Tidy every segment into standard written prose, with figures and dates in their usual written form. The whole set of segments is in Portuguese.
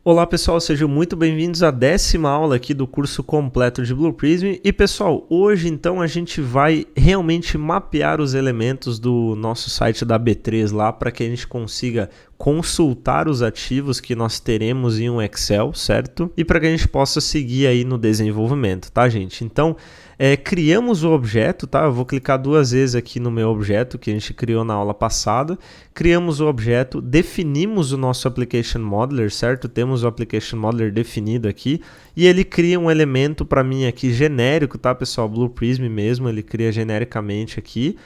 Olá pessoal, sejam muito bem-vindos à 10ª aula aqui do curso completo de Blue Prism. E pessoal, hoje então a gente vai realmente mapear os elementos do nosso site da B3 lá para que a gente consiga consultar os ativos que nós teremos em um Excel, certo? E para que a gente possa seguir aí no desenvolvimento, tá gente? Então, criamos o objeto, tá? Eu vou clicar duas vezes aqui no meu objeto que a gente criou na aula passada. Criamos o objeto, definimos o nosso Application Modeler, certo? Temos o Application Modeler definido aqui e ele cria um elemento para mim aqui genérico, tá pessoal? Blue Prism mesmo, ele cria genericamente aqui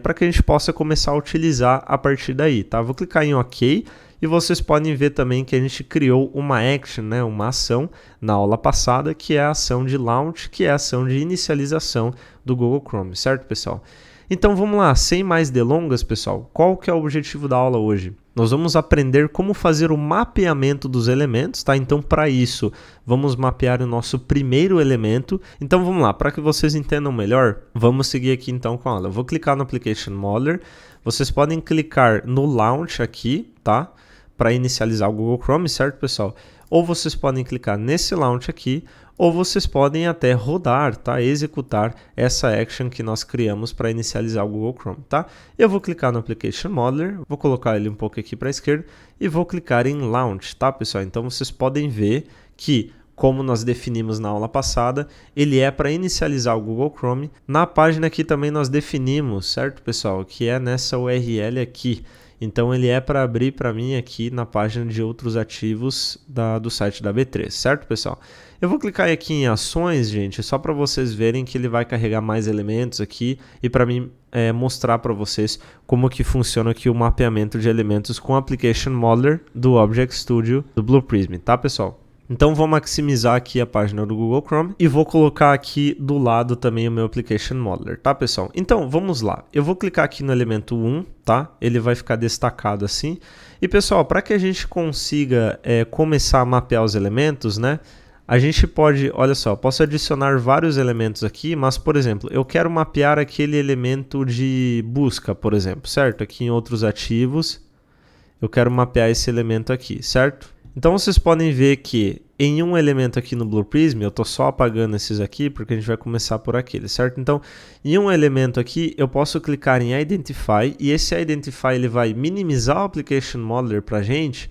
para que a gente possa começar a utilizar a partir daí, tá? Vou clicar em OK. E vocês podem ver também que a gente criou uma action, né, uma ação na aula passada, que é a ação de launch, que é a ação de inicialização do Google Chrome, certo, pessoal? Então vamos lá, sem mais delongas, pessoal, qual que é o objetivo da aula hoje? Nós vamos aprender como fazer o mapeamento dos elementos, tá? Então para isso, vamos mapear o nosso primeiro elemento. Então vamos lá, para que vocês entendam melhor, vamos seguir aqui então com a aula. Eu vou clicar no Application Modeler, vocês podem clicar no Launch aqui, tá? Para inicializar o Google Chrome, certo, pessoal? Ou vocês podem clicar nesse Launch aqui, ou vocês podem até rodar, tá? Executar essa action que nós criamos para inicializar o Google Chrome, tá? Eu vou clicar no Application Modeler, vou colocar ele um pouco aqui para a esquerda e vou clicar em Launch, tá, pessoal? Então vocês podem ver que, como nós definimos na aula passada, ele é para inicializar o Google Chrome. Na página aqui também nós definimos, certo, pessoal? Que é nessa URL aqui. Então ele é para abrir para mim aqui na página de outros ativos do site da B3, certo, pessoal? Eu vou clicar aqui em ações, gente, só para vocês verem que ele vai carregar mais elementos aqui e para mim mostrar para vocês como que funciona aqui o mapeamento de elementos com o Application Modeler do Object Studio do Blue Prism, tá, pessoal? Então vou maximizar aqui a página do Google Chrome e vou colocar aqui do lado também o meu Application Modeler, tá, pessoal? Então vamos lá, eu vou clicar aqui no elemento 1, tá? Ele vai ficar destacado assim. E pessoal, para que a gente consiga começar a mapear os elementos, né? A gente pode, olha só, posso adicionar vários elementos aqui, mas por exemplo, eu quero mapear aquele elemento de busca, por exemplo, certo? Aqui em outros ativos, eu quero mapear esse elemento aqui, certo? Então vocês podem ver que em um elemento aqui no Blue Prism, eu estou só apagando esses aqui porque a gente vai começar por aquele, certo? Então, em um elemento aqui, eu posso clicar em Identify e esse Identify ele vai minimizar o Application Modeler para a gente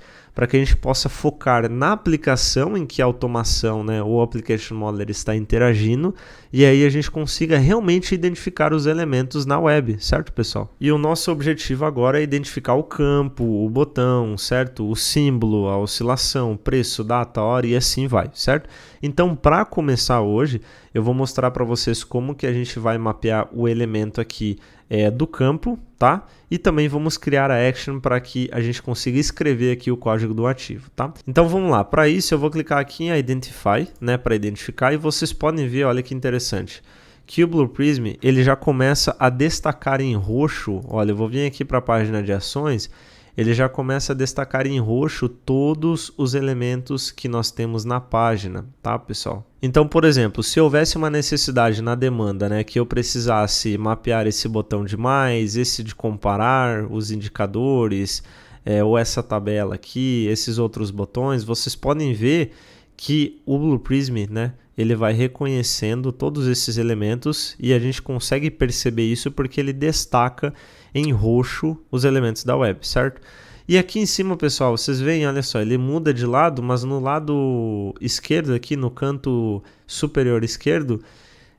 possa focar na aplicação em que a automação, né, o Application Modeler está interagindo e aí a gente consiga realmente identificar os elementos na web, certo, pessoal? E o nosso objetivo agora é identificar o campo, o botão, certo? O símbolo, a oscilação, preço, data, hora e assim vai, certo? Então, para começar hoje, eu vou mostrar para vocês como que a gente vai mapear o elemento aqui do campo, tá? E também vamos criar a action para que a gente consiga escrever aqui o código do ativo, tá? Então vamos lá, para isso eu vou clicar aqui em Identify, né, para identificar e vocês podem ver, olha que interessante, que o Blue Prism ele já começa a destacar em roxo, olha, eu vou vir aqui para a página de ações, ele já começa a destacar em roxo todos os elementos que nós temos na página, tá, pessoal? Então, por exemplo, se houvesse uma necessidade na demanda, né, que eu precisasse mapear esse botão de mais, esse de comparar, os indicadores, ou essa tabela aqui, esses outros botões, vocês podem ver que o Blue Prism, né, ele vai reconhecendo todos esses elementos e a gente consegue perceber isso porque ele destaca em roxo os elementos da web, certo? E aqui em cima, pessoal, vocês veem, olha só, ele muda de lado, mas no lado esquerdo aqui, no canto superior esquerdo,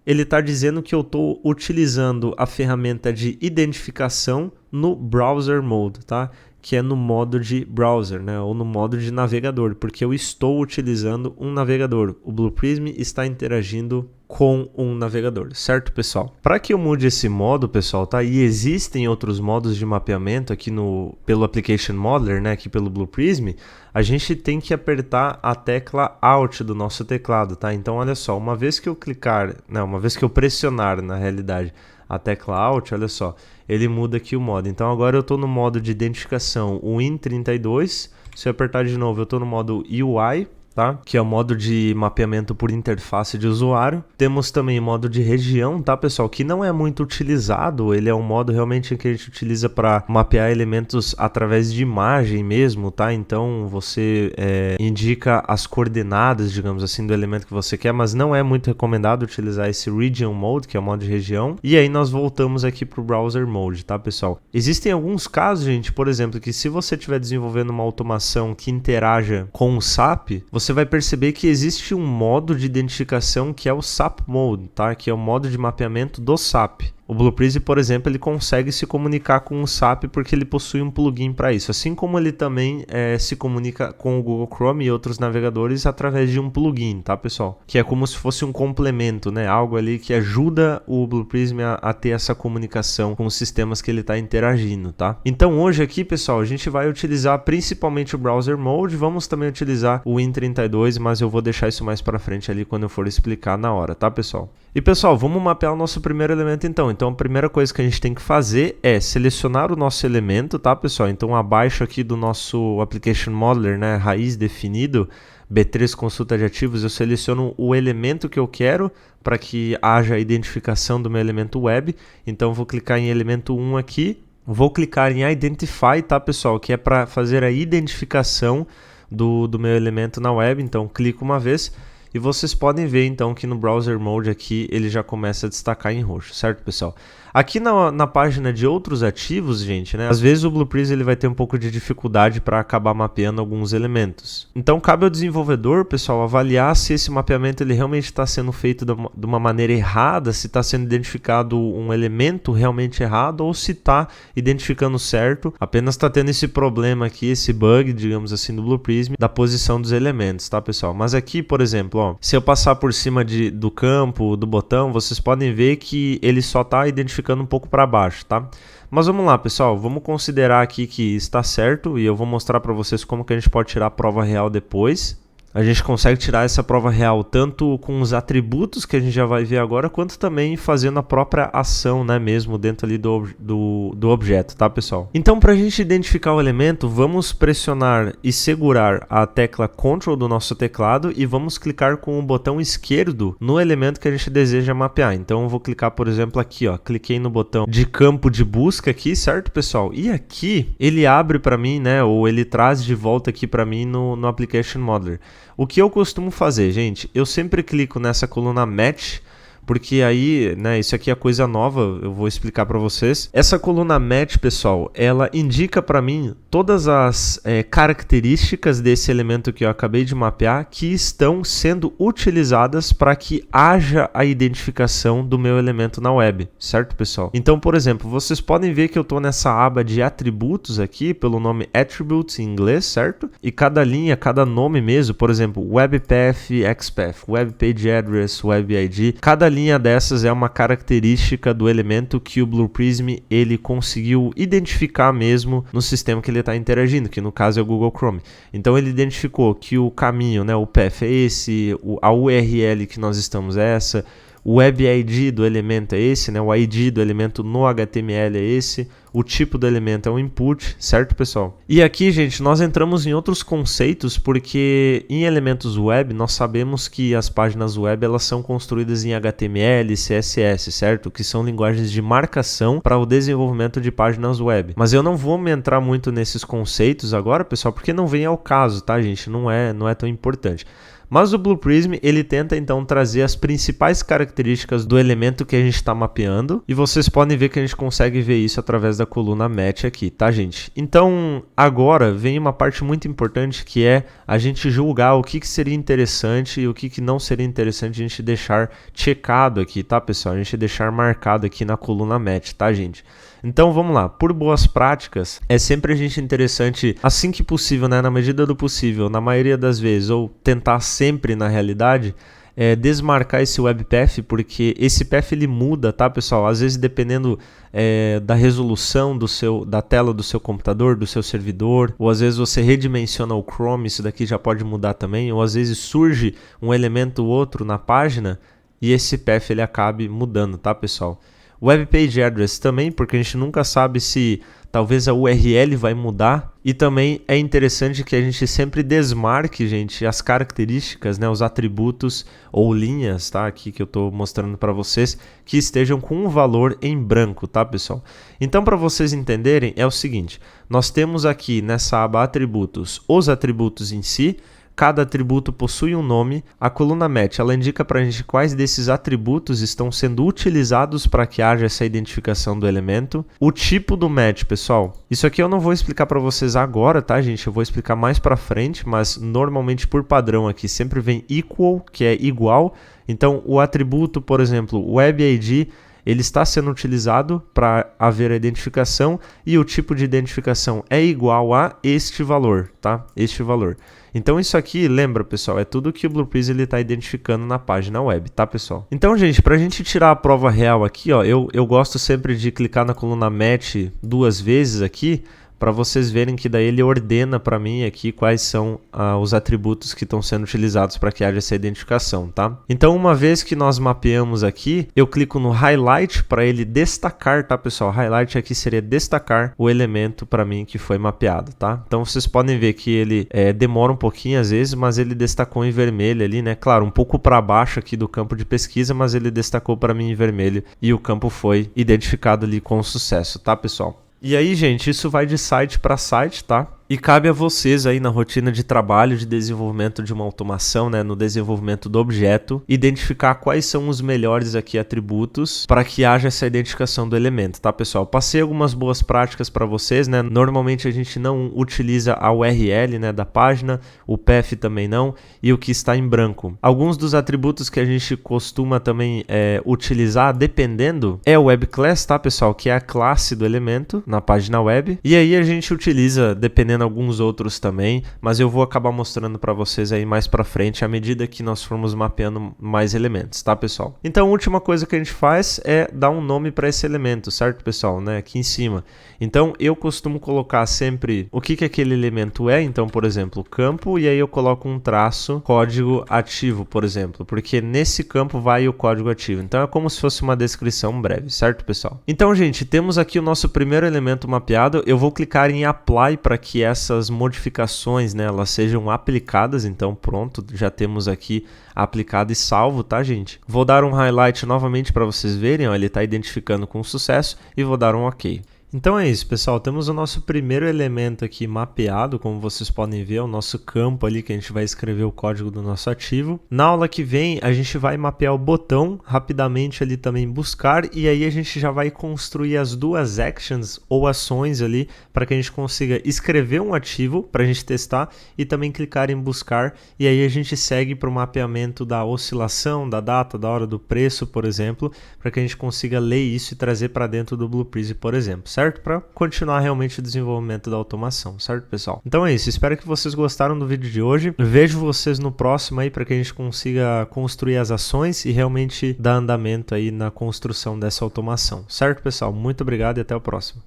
ele está dizendo que eu estou utilizando a ferramenta de identificação no Browser Mode, tá? Que é no modo de browser, né? Ou no modo de navegador, porque eu estou utilizando um navegador. O Blue Prism está interagindo com um navegador, certo, pessoal? Para que eu mude esse modo, pessoal, tá? E existem outros modos de mapeamento aqui pelo Application Modeler, né? Aqui pelo Blue Prism, a gente tem que apertar a tecla Alt do nosso teclado, tá? Então, olha só, uma vez que eu pressionar, na realidade, a tecla Alt, olha só, ele muda aqui o modo. Então agora eu estou no modo de identificação, o Win32. Se eu apertar de novo, eu estou no modo UI, tá? Que é o modo de mapeamento por interface de usuário. Temos também o modo de região, tá, pessoal? Que não é muito utilizado, ele é um modo realmente que a gente utiliza para mapear elementos através de imagem mesmo, tá? Então você indica as coordenadas, digamos assim, do elemento que você quer, mas não é muito recomendado utilizar esse Region Mode, que é o modo de região. E aí nós voltamos aqui para o Browser Mode, tá, pessoal? Existem alguns casos, gente, por exemplo, que se você estiver desenvolvendo uma automação que interaja com o SAP, você vai perceber que existe um modo de identificação que é o SAP Mode, tá? Que é o modo de mapeamento do SAP. O Blue Prism, por exemplo, ele consegue se comunicar com o SAP porque ele possui um plugin para isso, assim como ele também se comunica com o Google Chrome e outros navegadores através de um plugin, tá, pessoal? Que é como se fosse um complemento, né? Algo ali que ajuda o Blue Prism a ter essa comunicação com os sistemas que ele está interagindo, tá? Então hoje aqui, pessoal, a gente vai utilizar principalmente o Browser Mode, vamos também utilizar o Win32, mas eu vou deixar isso mais para frente ali quando eu for explicar na hora, tá, pessoal? E pessoal, vamos mapear o nosso primeiro elemento então. Então a primeira coisa que a gente tem que fazer é selecionar o nosso elemento, tá, pessoal? Então abaixo aqui do nosso Application Modeler, né, raiz definido, B3 consulta de ativos, eu seleciono o elemento que eu quero para que haja a identificação do meu elemento web. Então vou clicar em elemento 1 aqui, vou clicar em Identify, tá, pessoal? Que é para fazer a identificação do meu elemento na web. Então clico uma vez. E vocês podem ver então que no Browser Mode aqui ele já começa a destacar em roxo, certo, pessoal? Aqui na página de outros ativos, gente, né? Às vezes o Blue Prism ele vai ter um pouco de dificuldade para acabar mapeando alguns elementos. Então cabe ao desenvolvedor, pessoal, avaliar se esse mapeamento ele realmente está sendo feito de uma maneira errada, se está sendo identificado um elemento realmente errado ou se está identificando certo, apenas está tendo esse problema aqui, esse bug, digamos assim, do Blue Prism, da posição dos elementos, tá, pessoal? Mas aqui, por exemplo, ó, se eu passar por cima do campo, do botão, vocês podem ver que ele só está identificando um pouco para baixo, tá? Mas vamos lá, pessoal, vamos considerar aqui que está certo e eu vou mostrar para vocês como que a gente pode tirar a prova real depois. A gente consegue tirar essa prova real tanto com os atributos que a gente já vai ver agora, quanto também fazendo a própria ação, né, mesmo dentro ali do objeto, tá, pessoal? Então, para a gente identificar o elemento, vamos pressionar e segurar a tecla Ctrl do nosso teclado e vamos clicar com o botão esquerdo no elemento que a gente deseja mapear. Então, eu vou clicar, por exemplo, aqui, ó, cliquei no botão de campo de busca aqui, certo, pessoal? E aqui ele abre para mim, né, ou ele traz de volta aqui para mim no Application Modeler. O que eu costumo fazer, gente, eu sempre clico nessa coluna Match, porque aí, né, isso aqui é coisa nova, eu vou explicar para vocês. Essa coluna Match, pessoal, ela indica para mim todas as características desse elemento que eu acabei de mapear que estão sendo utilizadas para que haja a identificação do meu elemento na web, certo, pessoal? Então, por exemplo, vocês podem ver que eu estou nessa aba de atributos aqui, pelo nome Attributes em inglês, certo? E cada linha, cada nome mesmo, por exemplo, WebPath, XPath, WebPage Address, WebID, cada linha dessas é uma característica do elemento que o Blue Prism ele conseguiu identificar mesmo no sistema que ele está interagindo, que no caso é o Google Chrome. Então ele identificou que o caminho, né, o path é esse, a URL que nós estamos é essa, o web ID do elemento é esse, né, o ID do elemento no HTML é esse, o tipo do elemento é um input, certo, pessoal? E aqui, gente, nós entramos em outros conceitos porque em elementos web nós sabemos que as páginas web elas são construídas em HTML e CSS, certo? Que são linguagens de marcação para o desenvolvimento de páginas web. Mas eu não vou me entrar muito nesses conceitos agora, pessoal, porque não vem ao caso, tá, gente? Não é tão importante. Mas o Blue Prism ele tenta então trazer as principais características do elemento que a gente está mapeando e vocês podem ver que a gente consegue ver isso através da coluna Match aqui, tá, gente? Então agora vem uma parte muito importante que é a gente julgar o que seria interessante e o que não seria interessante a gente deixar checado aqui, tá, pessoal? A gente deixar marcado aqui na coluna Match, tá, gente? Então vamos lá, por boas práticas, é sempre a gente interessante, assim que possível, né, na medida do possível, na maioria das vezes, ou tentar sempre na realidade, desmarcar esse WebPath, porque esse path ele muda, tá, pessoal? Às vezes dependendo da resolução da tela do seu computador, do seu servidor, ou às vezes você redimensiona o Chrome, isso daqui já pode mudar também, ou às vezes surge um elemento ou outro na página e esse path ele acabe mudando, tá, pessoal? Web Page Address também, porque a gente nunca sabe se talvez a URL vai mudar. E também é interessante que a gente sempre desmarque, gente, as características, né, os atributos ou linhas, tá, aqui que eu estou mostrando para vocês, que estejam com um valor em branco, tá, pessoal? Então, para vocês entenderem, é o seguinte, nós temos aqui nessa aba atributos, os atributos em si. Cada atributo possui um nome. A coluna match, ela indica para a gente quais desses atributos estão sendo utilizados para que haja essa identificação do elemento. O tipo do match, pessoal. Isso aqui eu não vou explicar para vocês agora, tá, gente? Eu vou explicar mais para frente, mas normalmente por padrão aqui sempre vem equal, que é igual. Então, o atributo, por exemplo, WebID, ele está sendo utilizado para haver a identificação e o tipo de identificação é igual a este valor, tá? Este valor. Então isso aqui, lembra, pessoal, é tudo que o Blue Prism está identificando na página web, tá, pessoal? Então, gente, para a gente tirar a prova real aqui, ó, eu gosto sempre de clicar na coluna match 2 vezes aqui, para vocês verem que daí ele ordena para mim aqui quais são os atributos que estão sendo utilizados para que haja essa identificação, tá? Então, uma vez que nós mapeamos aqui, eu clico no highlight para ele destacar, tá, pessoal? Highlight aqui seria destacar o elemento para mim que foi mapeado, tá? Então, vocês podem ver que ele demora um pouquinho às vezes, mas ele destacou em vermelho ali, né? Claro, um pouco para baixo aqui do campo de pesquisa, mas ele destacou para mim em vermelho e o campo foi identificado ali com sucesso, tá, pessoal? E aí, gente, isso vai de site para site, tá? E cabe a vocês aí na rotina de trabalho, de desenvolvimento de uma automação, né, no desenvolvimento do objeto, identificar quais são os melhores aqui atributos para que haja essa identificação do elemento, tá, pessoal? Passei algumas boas práticas para vocês, né? Normalmente a gente não utiliza a URL, né, da página, o path também não, e o que está em branco. Alguns dos atributos que a gente costuma também utilizar, dependendo, é o web class, tá, pessoal? Que é a classe do elemento na página web. E aí a gente utiliza, dependendo alguns outros também, mas eu vou acabar mostrando para vocês aí mais para frente à medida que nós formos mapeando mais elementos, tá, pessoal? Então, a última coisa que a gente faz é dar um nome para esse elemento, certo, pessoal? Né? Aqui em cima. Então, eu costumo colocar sempre o que aquele elemento é. Então, por exemplo, campo, e aí eu coloco um traço código ativo, por exemplo, porque nesse campo vai o código ativo. Então, é como se fosse uma descrição breve, certo, pessoal? Então, gente, temos aqui o nosso primeiro elemento mapeado. Eu vou clicar em Apply para que essas modificações, né, elas sejam aplicadas. Então pronto, já temos aqui aplicado e salvo, tá, gente? Vou dar um highlight novamente para vocês verem, ó, ele está identificando com sucesso e vou dar um OK. Então é isso, pessoal, temos o nosso primeiro elemento aqui mapeado, como vocês podem ver, o nosso campo ali que a gente vai escrever o código do nosso ativo. Na aula que vem, a gente vai mapear o botão, rapidamente ali também buscar, e aí a gente já vai construir as duas actions ou ações ali, para que a gente consiga escrever um ativo, para a gente testar, e também clicar em buscar, e aí a gente segue para o mapeamento da oscilação, da data, da hora do preço, por exemplo, para que a gente consiga ler isso e trazer para dentro do Blue Prism, por exemplo, certo? Para continuar realmente o desenvolvimento da automação, certo, pessoal? Então é isso, espero que vocês gostaram do vídeo de hoje. Vejo vocês no próximo aí para que a gente consiga construir as ações e realmente dar andamento aí na construção dessa automação, certo, pessoal? Muito obrigado e até o próximo.